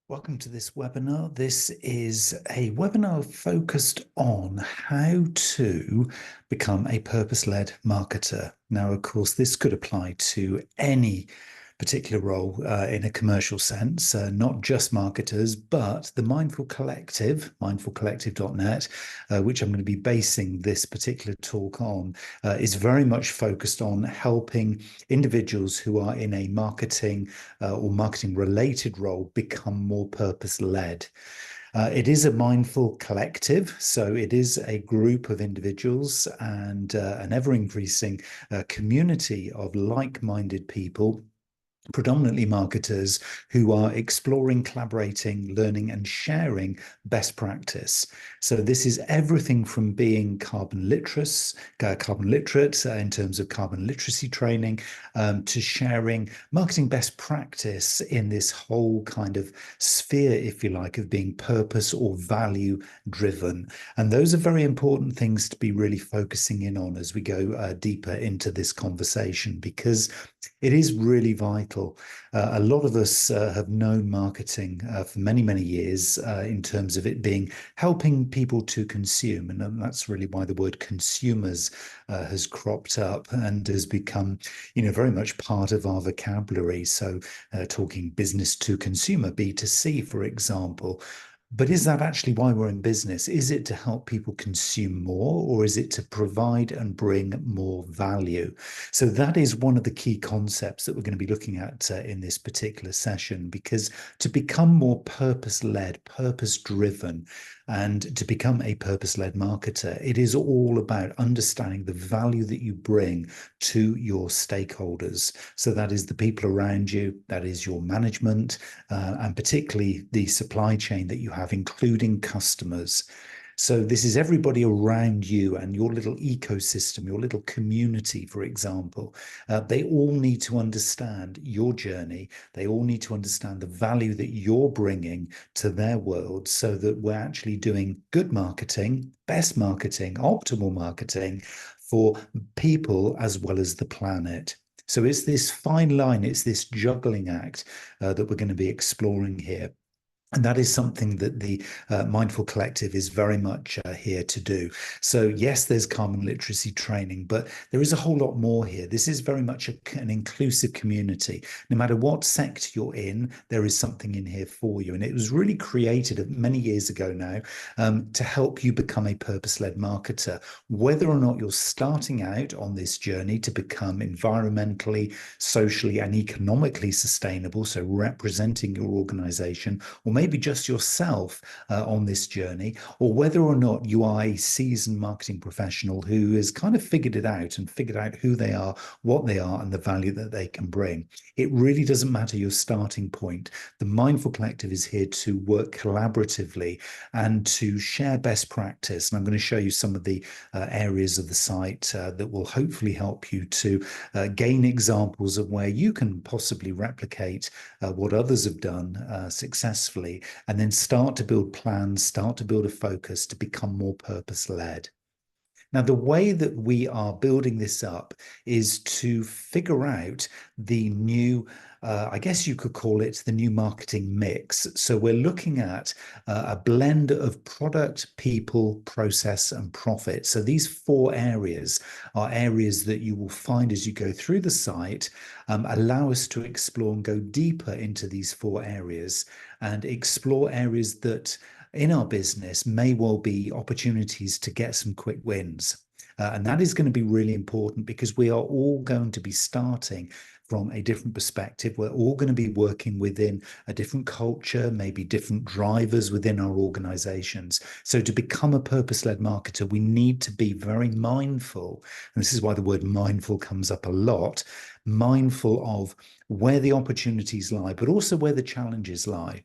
Welcome to this webinar. This is a webinar focused on how to become a purpose-led marketer. Now, of course, this could apply to any particular role in a commercial sense, not just marketers, but the Mindful Collective, mindfulcollective.net, which I'm going to be basing this particular talk on, is very much focused on helping individuals who are in a marketing or marketing related role become more purpose-led. It is a mindful collective, so it is a group of individuals and an ever-increasing community of like-minded people, predominantly marketers, who are exploring, collaborating, learning, and sharing best practice. So this is everything from being carbon literate in terms of carbon literacy training, to sharing marketing best practice in this whole kind of sphere, if you like, of being purpose or value driven. And those are very important things to be really focusing in on as we go deeper into this conversation, because it is really vital. A lot of us have known marketing for many, many years in terms of it being helping people to consume. And that's really why the word consumers has cropped up and has become, very much part of our vocabulary. So talking business to consumer, B2C, for example. But is that actually why we're in business? Is it to help people consume more, or is it to provide and bring more value? So that is one of the key concepts that we're going to be looking at in this particular session, because to become more purpose-led, purpose-driven, and to become a purpose-led marketer, it is all about understanding the value that you bring to your stakeholders. So that is the people around you, that is your management, and particularly the supply chain that you have, including customers. So this is everybody around you and your little ecosystem, your little community, for example. They all need to understand your journey. They all need to understand the value that you're bringing to their world, so that we're actually doing good marketing, best marketing, optimal marketing for people as well as the planet. So it's this fine line, it's this juggling act that we're going to be exploring here. And that is something that the Mindful Collective is very much here to do. So yes, there's carbon literacy training, but there is a whole lot more here. This is very much an inclusive community. No matter what sector you're in, there is something in here for you. And it was really created many years ago now to help you become a purpose-led marketer, whether or not you're starting out on this journey to become environmentally, socially, and economically sustainable, so representing your organization, or maybe just yourself on this journey, or whether or not you are a seasoned marketing professional who has kind of figured it out and figured out who they are, what they are, and the value that they can bring. It really doesn't matter your starting point. The Mindful Collective is here to work collaboratively and to share best practice. And I'm going to show you some of the areas of the site that will hopefully help you to gain examples of where you can possibly replicate what others have done successfully, and then start to build plans, start to build a focus to become more purpose-led. Now, the way that we are building this up is to figure out the new, I guess you could call it the new marketing mix. So we're looking at a blend of product, people, process, and profit. So these four areas are areas that you will find as you go through the site, allow us to explore and go deeper into these four areas and explore areas that in our business may well be opportunities to get some quick wins. And that is going to be really important, because we are all going to be starting from a different perspective. We're all going to be working within a different culture, maybe different drivers within our organizations. So to become a purpose-led marketer, we need to be very mindful, and this is why the word mindful comes up a lot, mindful of where the opportunities lie, but also where the challenges lie.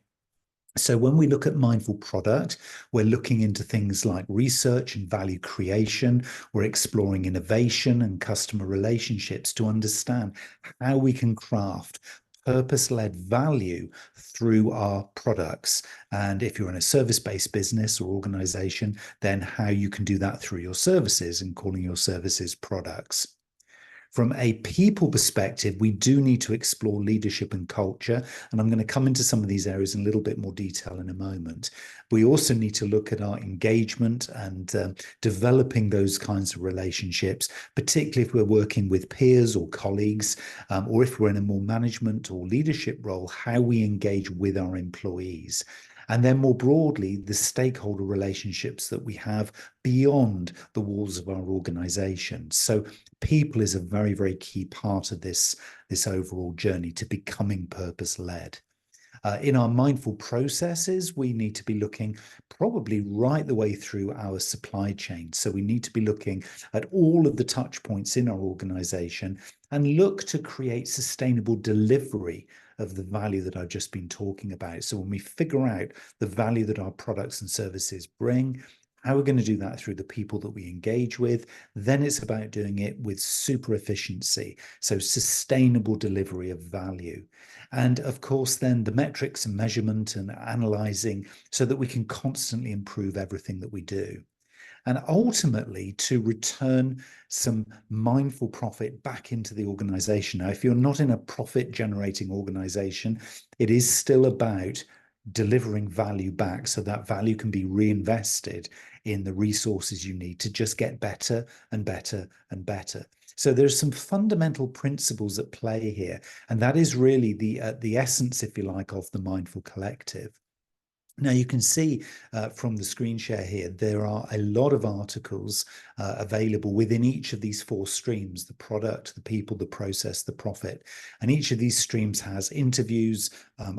So when we look at mindful product, we're looking into things like research and value creation. We're exploring innovation and customer relationships to understand how we can craft purpose-led value through our products. And if you're in a service-based business or organization, then how you can do that through your services and calling your services products. From a people perspective, we do need to explore leadership and culture, and I'm going to come into some of these areas in a little bit more detail in a moment. We also need to look at our engagement and developing those kinds of relationships, particularly if we're working with peers or colleagues, or if we're in a more management or leadership role, how we engage with our employees. And then more broadly, the stakeholder relationships that we have beyond the walls of our organization. So people is a very, very key part of this overall journey to becoming purpose-led. In our mindful processes, we need to be looking probably right the way through our supply chain. So we need to be looking at all of the touch points in our organization and look to create sustainable delivery of the value that I've just been talking about. So when we figure out the value that our products and services bring, how we're going to do that through the people that we engage with, then it's about doing it with super efficiency, so sustainable delivery of value. And of course, then the metrics and measurement and analyzing so that we can constantly improve everything that we do. And ultimately to return some mindful profit back into the organization. Now, if you're not in a profit generating organization, it is still about delivering value back so that value can be reinvested in the resources you need to just get better and better and better. So there's some fundamental principles at play here, and that is really the essence, if you like, of the Mindful Collective. Now, you can see from the screen share here, there are a lot of articles available within each of these four streams: the product, the people, the process, the profit. And each of these streams has interviews,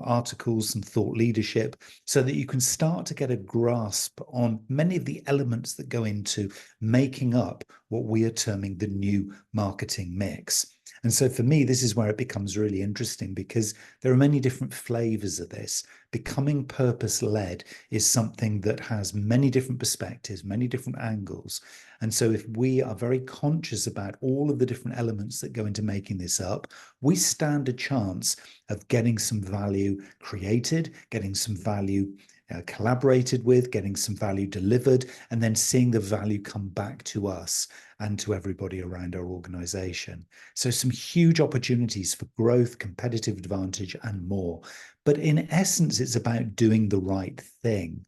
articles, and thought leadership, so that you can start to get a grasp on many of the elements that go into making up what we are terming the new marketing mix. And so for me, this is where it becomes really interesting, because there are many different flavors of this. Becoming purpose-led is something that has many different perspectives, many different angles. And so if we are very conscious about all of the different elements that go into making this up, we stand a chance of getting some value created, getting some value collaborated with, getting some value delivered, and then seeing the value come back to us and to everybody around our organization. So some huge opportunities for growth, competitive advantage, and more. But in essence, it's about doing the right thing.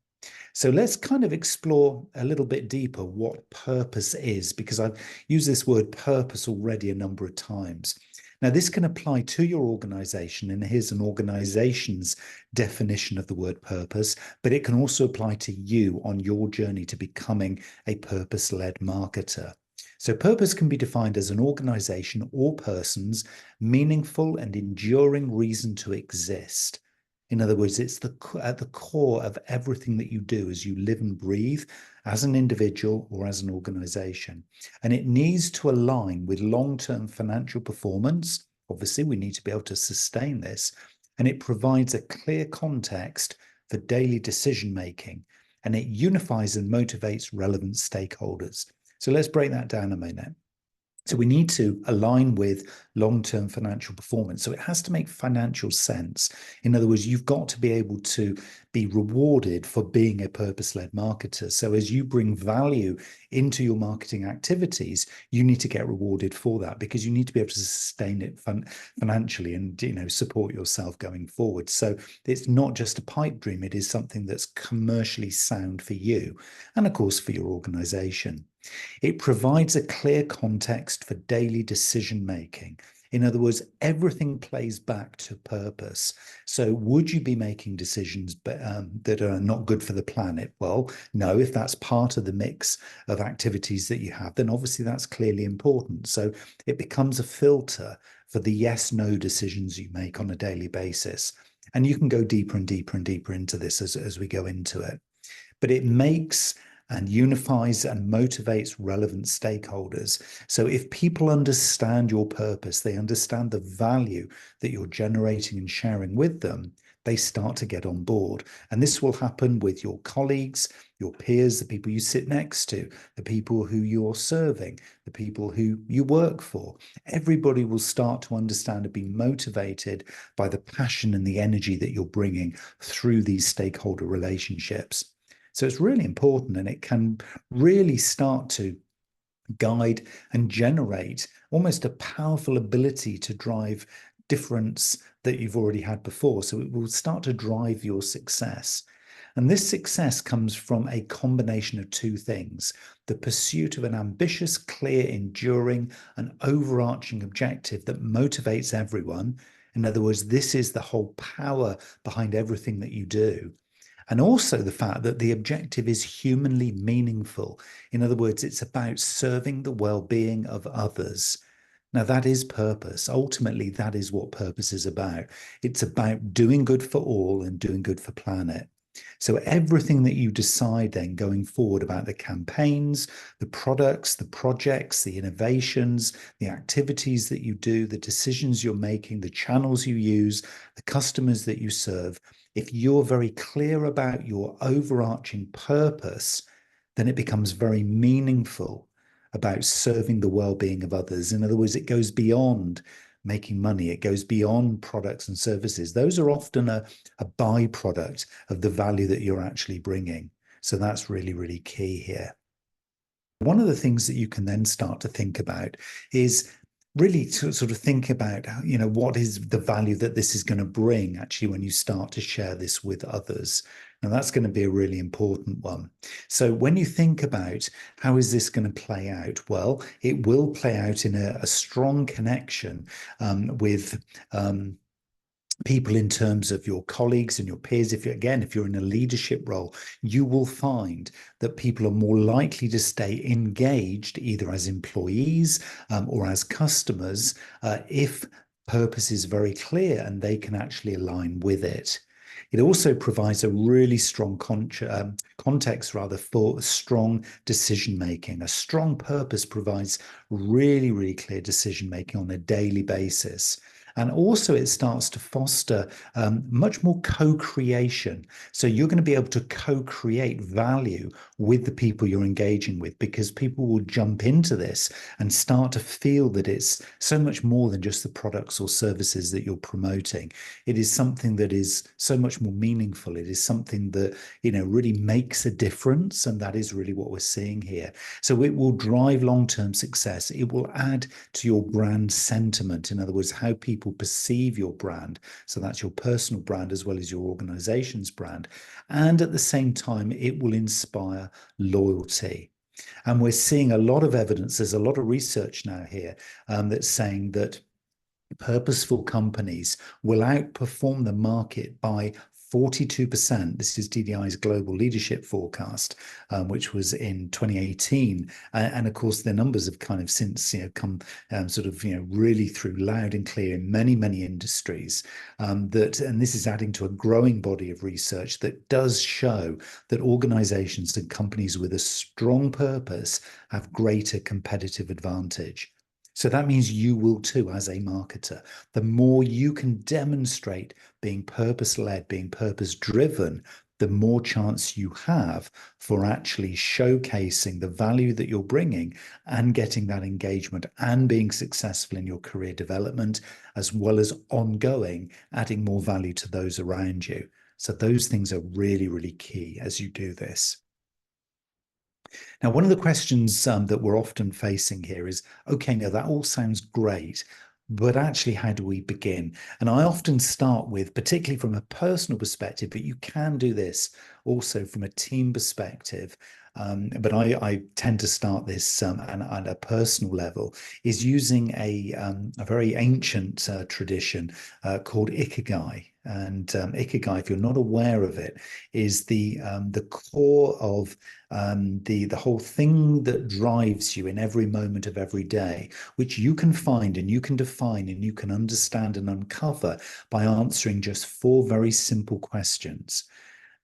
So let's kind of explore a little bit deeper what purpose is, because I've used this word purpose already a number of times. Now, this can apply to your organization, and here's an organization's definition of the word purpose, but it can also apply to you on your journey to becoming a purpose-led marketer. So purpose can be defined as an organization or person's meaningful and enduring reason to exist. In other words, it's at the core of everything that you do as you live and breathe as an individual or as an organization. And it needs to align with long-term financial performance. Obviously, we need to be able to sustain this. And it provides a clear context for daily decision-making. And it unifies and motivates relevant stakeholders. So let's break that down a minute. So we need to align with long-term financial performance. So it has to make financial sense. In other words, you've got to be able to be rewarded for being a purpose-led marketer. So as you bring value into your marketing activities, you need to get rewarded for that, because you need to be able to sustain it financially and, you know, support yourself going forward. So it's not just a pipe dream. It is something that's commercially sound for you and, of course, for your organization. It provides a clear context for daily decision making. In other words, everything plays back to purpose. So would you be making decisions that are not good for the planet? Well, no. If that's part of the mix of activities that you have, then obviously that's clearly important. So it becomes a filter for the yes-no decisions you make on a daily basis. And you can go deeper and deeper and deeper into this as we go into it. But it makes and unifies and motivates relevant stakeholders. So if people understand your purpose, they understand the value that you're generating and sharing with them, they start to get on board. And this will happen with your colleagues, your peers, the people you sit next to, the people who you're serving, the people who you work for. Everybody will start to understand and be motivated by the passion and the energy that you're bringing through these stakeholder relationships. So it's really important, and it can really start to guide, and generate almost a powerful ability to drive difference that you've already had before. So it will start to drive your success. And this success comes from a combination of two things: the pursuit of an ambitious, clear, enduring, and overarching objective that motivates everyone. In other words, this is the whole power behind everything that you do. And also the fact that the objective is humanly meaningful. In other words, it's about serving the well-being of others. Now, that is purpose. Ultimately, that is what purpose is about. It's about doing good for all and doing good for planet. So everything that you decide then going forward about the campaigns, the products, the projects, the innovations, the activities that you do, the decisions you're making, the channels you use, the customers that you serve, if you're very clear about your overarching purpose, then it becomes very meaningful about serving the well-being of others. In other words, it goes beyond making money. It goes beyond products and services. Those are often a byproduct of the value that you're actually bringing. So that's really, really key here. One of the things that you can then start to think about is really to sort of think about, what is the value that this is going to bring actually when you start to share this with others. And that's going to be a really important one. So when you think about how is this going to play out, well, it will play out in a strong connection with people in terms of your colleagues and your peers. If you're in a leadership role, you will find that people are more likely to stay engaged either as employees or as customers if purpose is very clear and they can actually align with it. It also provides a really strong context for strong decision making. A strong purpose provides really, really clear decision making on a daily basis. And also it starts to foster much more co-creation. So you're going to be able to co-create value with the people you're engaging with, because people will jump into this and start to feel that it's so much more than just the products or services that you're promoting. It is something that is so much more meaningful. It is something that, really makes a difference. And that is really what we're seeing here. So it will drive long-term success. It will add to your brand sentiment. In other words, how people perceive your brand. So that's your personal brand as well as your organization's brand. And at the same time, it will inspire loyalty. And we're seeing a lot of evidence. There's a lot of research now here that's saying that purposeful companies will outperform the market by 42%. This is DDI's global leadership forecast, which was in 2018. And of course, the numbers have kind of since come really through loud and clear in many, many industries. And this is adding to a growing body of research that does show that organizations and companies with a strong purpose have greater competitive advantage. So that means you will too, as a marketer. The more you can demonstrate being purpose-led, being purpose-driven, the more chance you have for actually showcasing the value that you're bringing and getting that engagement and being successful in your career development, as well as ongoing, adding more value to those around you. So those things are really, really key as you do this. Now, one of the questions that we're often facing here is, okay, now that all sounds great, but actually, how do we begin? And I often start with, particularly from a personal perspective, but you can do this also from a team perspective. But I tend to start this at a personal level, is using a very ancient tradition called Ikigai. And Ikigai, if you're not aware of it, is the core of the whole thing that drives you in every moment of every day, which you can find and you can define and you can understand and uncover by answering just 4 very simple questions.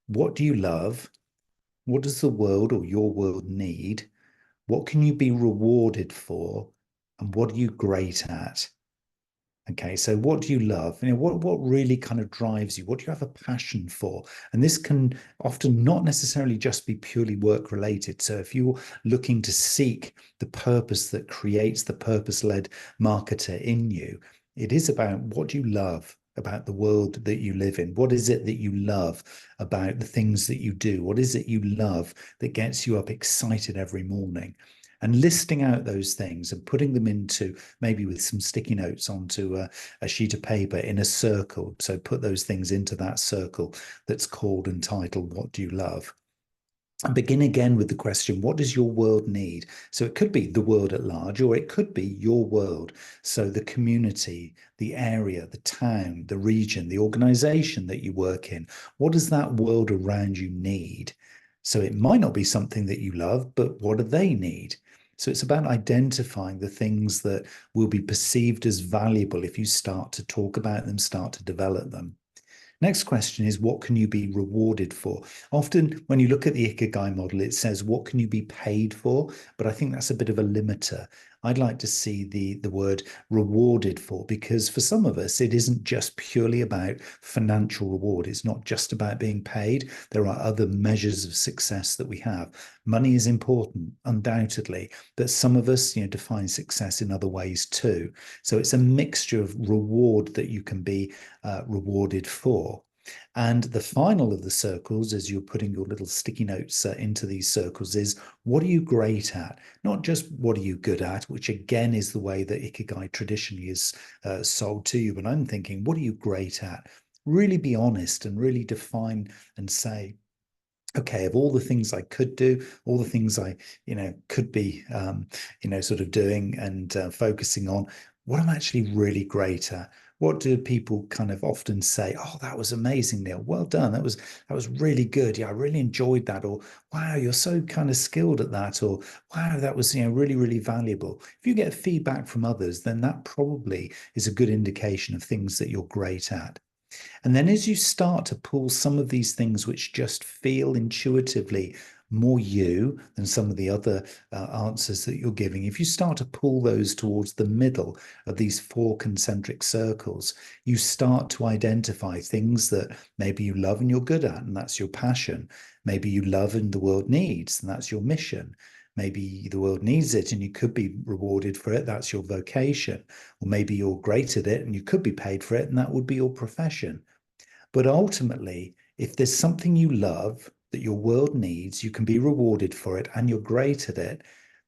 What do you love? What does the world or your world need? What can you be rewarded for? And what are you great at? Okay, so what do you love? What really kind of drives you? What do you have a passion for? And this can often not necessarily just be purely work related. So if you're looking to seek the purpose that creates the purpose-led marketer in you, it is about what do you love about the world that you live in? What is it that you love about the things that you do? What is it you love that gets you up excited every morning? and listing out those things and putting them into, maybe with some sticky notes onto a sheet of paper in a circle. So put those things into that circle that's called and titled, What Do You Love? And begin again with the question, what does your world need? So it could be the world at large, or it could be your world. So the community, the area, the town, the region, the organization that you work in, what does that world around you need? So it might not be something that you love, but what do they need? So it's about identifying the things that will be perceived as valuable if you start to talk about them, start to develop them. Next question is, what can you be rewarded for? Often when you look at the Ikigai model, it says, what can you be paid for? But I think that's a bit of a limiter. I'd like to see the word rewarded for, because for some of us, it isn't just purely about financial reward. It's not just about being paid. There are other measures of success that we have. Money is important, undoubtedly, but some of us, define success in other ways too. So it's a mixture of reward that you can be rewarded for. And the final of the circles, as you're putting your little sticky notes into these circles, is what are you great at? Not just what are you good at, which again is the way that Ikigai traditionally is sold to you. But I'm thinking, what are you great at? Really be honest and really define and say, okay, of all the things I could do, all the things I, could be, sort of doing and focusing on, what I'm actually really great at. What do people kind of often say? Oh, that was amazing, Neil. Well done. That was really good. Yeah, I really enjoyed that. Or wow, you're so kind of skilled at that. Or wow, that was really, really valuable. If you get feedback from others, then that probably is a good indication of things that you're great at. And then as you start to pull some of these things which just feel intuitively more you than some of the other answers that you're giving, if you start to pull those towards the middle of these four concentric circles, you start to identify things that maybe you love and you're good at, and that's your passion. Maybe you love and the world needs, and that's your mission. Maybe the world needs it and you could be rewarded for it. That's your vocation. Or maybe you're great at it and you could be paid for it, and that would be your profession. But ultimately, if there's something you love that your world needs, you can be rewarded for it and you're great at it,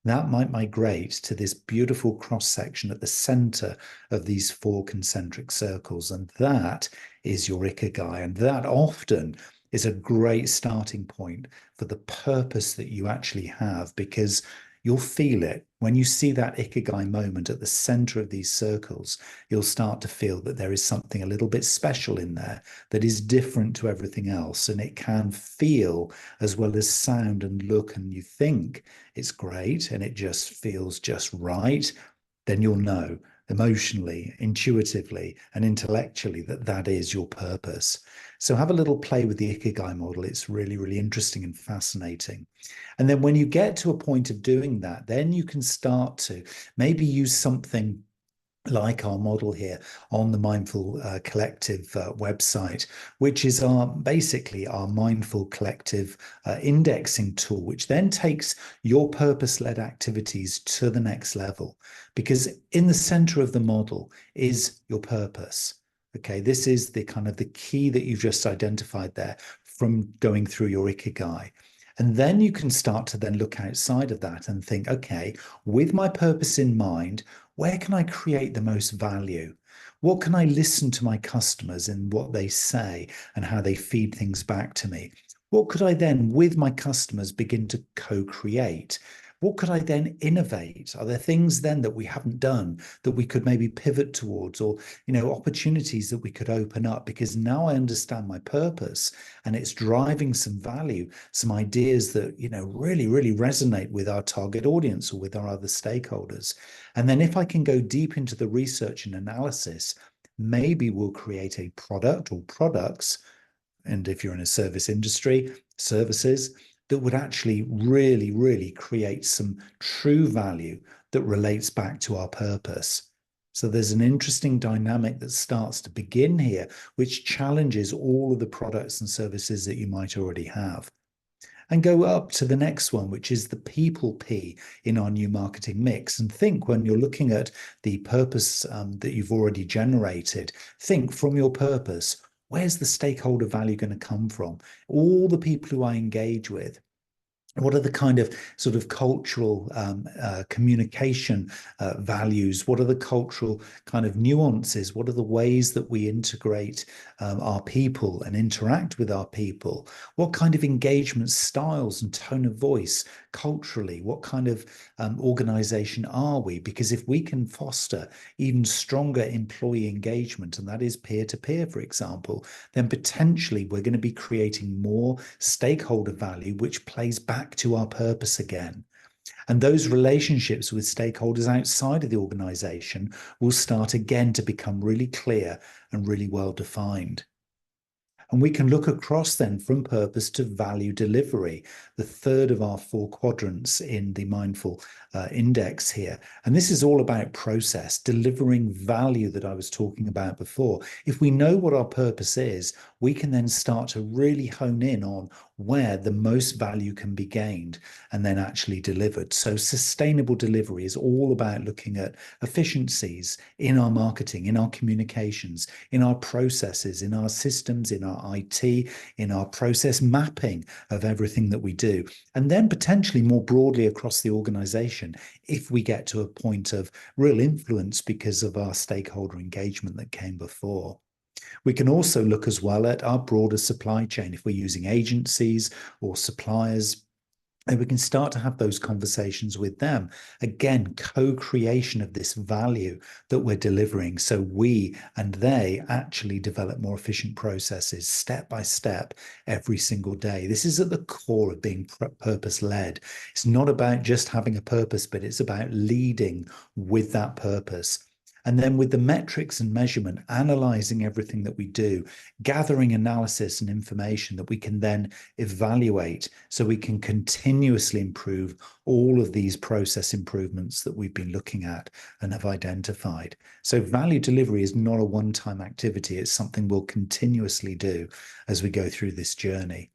that might migrate to this beautiful cross section at the center of these four concentric circles. And that is your Ikigai. And that often is a great starting point for the purpose that you actually have, because you'll feel it. When you see that Ikigai moment at the center of these circles, you'll start to feel that there is something a little bit special in there that is different to everything else. And it can feel as well as sound and look, and you think it's great and it just feels just right. Then you'll know emotionally, intuitively, and intellectually that that is your purpose. So have a little play with the Ikigai model. It's really, really interesting and fascinating. And then when you get to a point of doing that, then you can start to maybe use something like our model here on the Mindful Collective website, which is basically our Mindful Collective indexing tool, which then takes your purpose-led activities to the next level. Because in the center of the model is your purpose. Okay, this is the kind of the key that you've just identified there from going through your Ikigai. And then you can start to then look outside of that and think, okay, with my purpose in mind, where can I create the most value? What can I listen to my customers in what they say and how they feed things back to me? What could I then, with my customers, begin to co-create? What could I then innovate? Are there things then that we haven't done that we could maybe pivot towards, or, opportunities that we could open up? Because now I understand my purpose and it's driving some value, some ideas that, really, really resonate with our target audience or with our other stakeholders. And then if I can go deep into the research and analysis, maybe we'll create a product or products. And if you're in a service industry, services that would actually really, really create some true value that relates back to our purpose. So there's an interesting dynamic that starts to begin here, which challenges all of the products and services that you might already have. And go up to the next one, which is the people P in our new marketing mix. And think, when you're looking at the purpose that you've already generated, think from your purpose, where's the stakeholder value going to come from? All the people who I engage with, What are the kind of sort of cultural communication values? What are the cultural kind of nuances? What are the ways that we integrate our people and interact with our people? What kind of engagement styles and tone of voice culturally? What kind of organization are we? Because if we can foster even stronger employee engagement, and that is peer to peer, for example, then potentially we're going to be creating more stakeholder value, which plays back to our purpose again. And those relationships with stakeholders outside of the organization will start again to become really clear and really well defined. And we can look across then from purpose to value delivery, the third of our four quadrants in the mindful index here. And this is all about process, delivering value that I was talking about before. If we know what our purpose is, we can then start to really hone in on where the most value can be gained and then actually delivered. So sustainable delivery is all about looking at efficiencies in our marketing, in our communications, in our processes, in our systems, in our IT, in our process mapping of everything that we do. And then potentially more broadly across the organization, if we get to a point of real influence because of our stakeholder engagement that came before. We can also look as well at our broader supply chain. If we're using agencies or suppliers, and we can start to have those conversations with them. Again, co-creation of this value that we're delivering. So we and they actually develop more efficient processes step by step every single day. This is at the core of being purpose-led. It's not about just having a purpose, but it's about leading with that purpose. And then with the metrics and measurement, analyzing everything that we do, gathering analysis and information that we can then evaluate so we can continuously improve all of these process improvements that we've been looking at and have identified. So value delivery is not a one-time activity. It's something we'll continuously do as we go through this journey.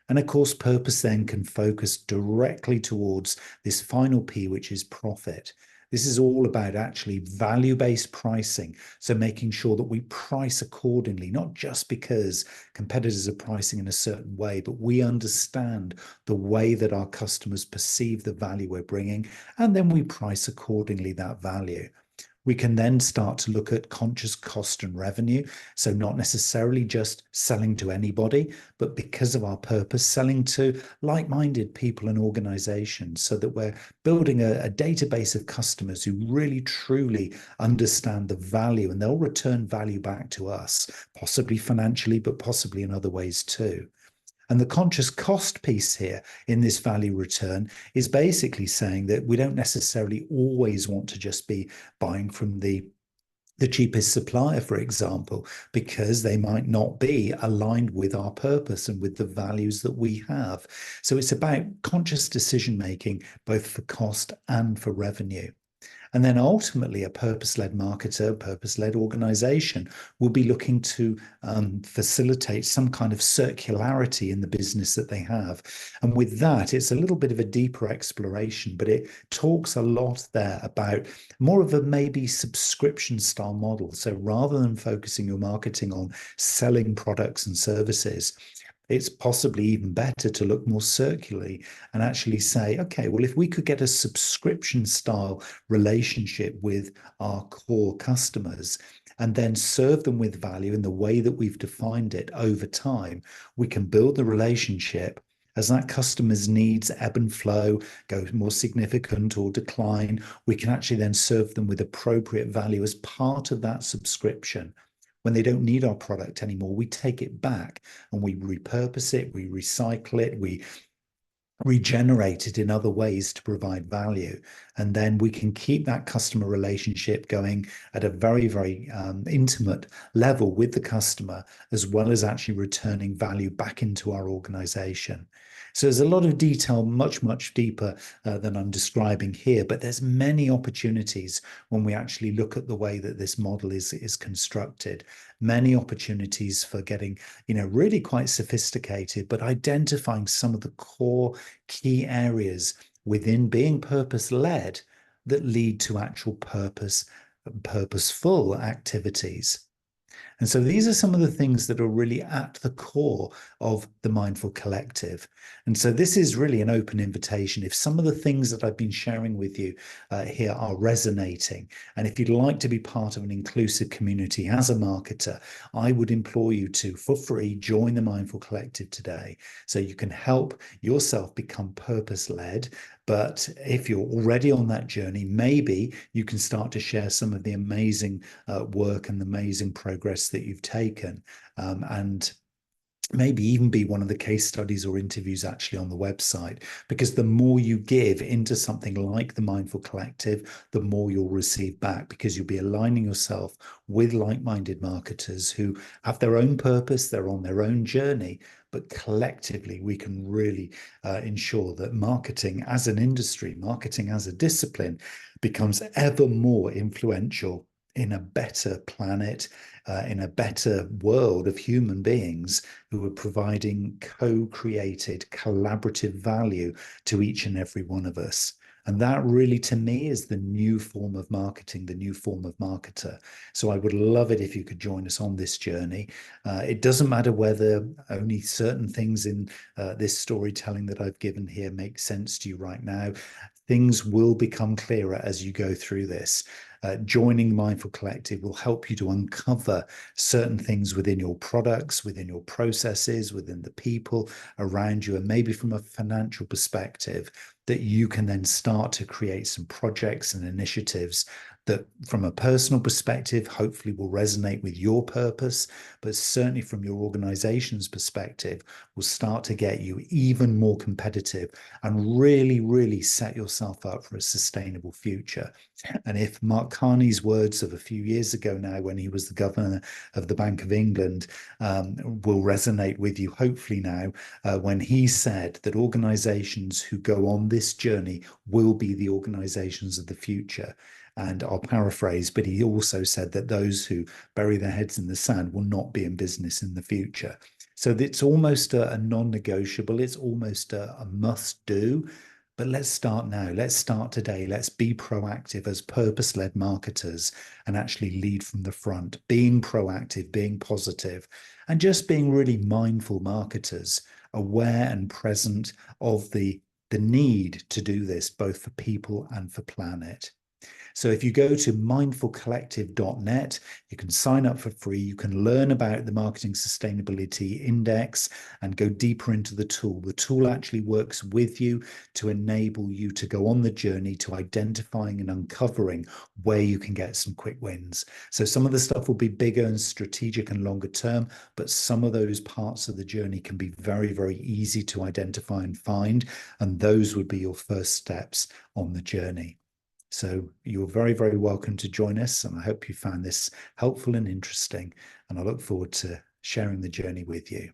And of course, purpose then can focus directly towards this final P, which is profit. This is all about actually value-based pricing. So making sure that we price accordingly, not just because competitors are pricing in a certain way, but we understand the way that our customers perceive the value we're bringing, and then we price accordingly that value. We can then start to look at conscious cost and revenue. So not necessarily just selling to anybody, but because of our purpose, selling to like-minded people and organizations so that we're building a database of customers who really truly understand the value and they'll return value back to us, possibly financially, but possibly in other ways too. And the conscious cost piece here in this value return is basically saying that we don't necessarily always want to just be buying from the cheapest supplier, for example, because they might not be aligned with our purpose and with the values that we have. So it's about conscious decision making, both for cost and for revenue. And then ultimately, a purpose-led marketer, purpose-led organization will be looking to facilitate some kind of circularity in the business that they have. And with that, it's a little bit of a deeper exploration, but it talks a lot there about more of a maybe subscription style model. So rather than focusing your marketing on selling products and services, it's possibly even better to look more circularly and actually say, okay, well, if we could get a subscription style relationship with our core customers and then serve them with value in the way that we've defined it over time, we can build the relationship as that customer's needs ebb and flow, go more significant or decline. We can actually then serve them with appropriate value as part of that subscription. When they don't need our product anymore, we take it back and we repurpose it, we recycle it, we regenerate it in other ways to provide value. And then we can keep that customer relationship going at a very, very intimate level with the customer, as well as actually returning value back into our organization. So there's a lot of detail, much, much deeper than I'm describing here, but there's many opportunities when we actually look at the way that this model is constructed, many opportunities for getting, really quite sophisticated, but identifying some of the core key areas within being purpose-led that lead to actual purposeful activities. And so these are some of the things that are really at the core of the Mindful Collective. And so this is really an open invitation. If some of the things that I've been sharing with you here are resonating, and if you'd like to be part of an inclusive community as a marketer, I would implore you to, for free, join the Mindful Collective today so you can help yourself become purpose-led. But if you're already on that journey, maybe you can start to share some of the amazing work and the amazing progress that you've taken, and maybe even be one of the case studies or interviews actually on the website, because the more you give into something like the Mindful Collective, the more you'll receive back, because you'll be aligning yourself with like-minded marketers who have their own purpose, they're on their own journey, but collectively we can really ensure that marketing as an industry, marketing as a discipline, becomes ever more influential in a better planet, in a better world of human beings who are providing co-created, collaborative value to each and every one of us. And that really, to me, is the new form of marketing, the new form of marketer. So I would love it if you could join us on this journey. It doesn't matter whether only certain things in this storytelling that I've given here make sense to you right now. Things will become clearer as you go through this. Joining Mindful Collective will help you to uncover certain things within your products, within your processes, within the people around you, and maybe from a financial perspective, that you can then start to create some projects and initiatives that, from a personal perspective, hopefully will resonate with your purpose, but certainly from your organization's perspective, will start to get you even more competitive and really, really set yourself up for a sustainable future. And if Mark Carney's words of a few years ago now, when he was the governor of the Bank of England, will resonate with you, hopefully now, when he said that organizations who go on this journey will be the organizations of the future. And I'll paraphrase, but he also said that those who bury their heads in the sand will not be in business in the future. So it's almost a non-negotiable, it's almost a must-do. But let's start now. Let's start today. Let's be proactive as purpose-led marketers and actually lead from the front, being proactive, being positive, and just being really mindful marketers, aware and present of the need to do this, both for people and for planet. So if you go to mindfulcollective.net, you can sign up for free. You can learn about the Marketing Sustainability Index and go deeper into the tool. The tool actually works with you to enable you to go on the journey to identifying and uncovering where you can get some quick wins. So some of the stuff will be bigger and strategic and longer term, but some of those parts of the journey can be very, very easy to identify and find. And those would be your first steps on the journey. So you're very, very welcome to join us. And I hope you found this helpful and interesting. And I look forward to sharing the journey with you.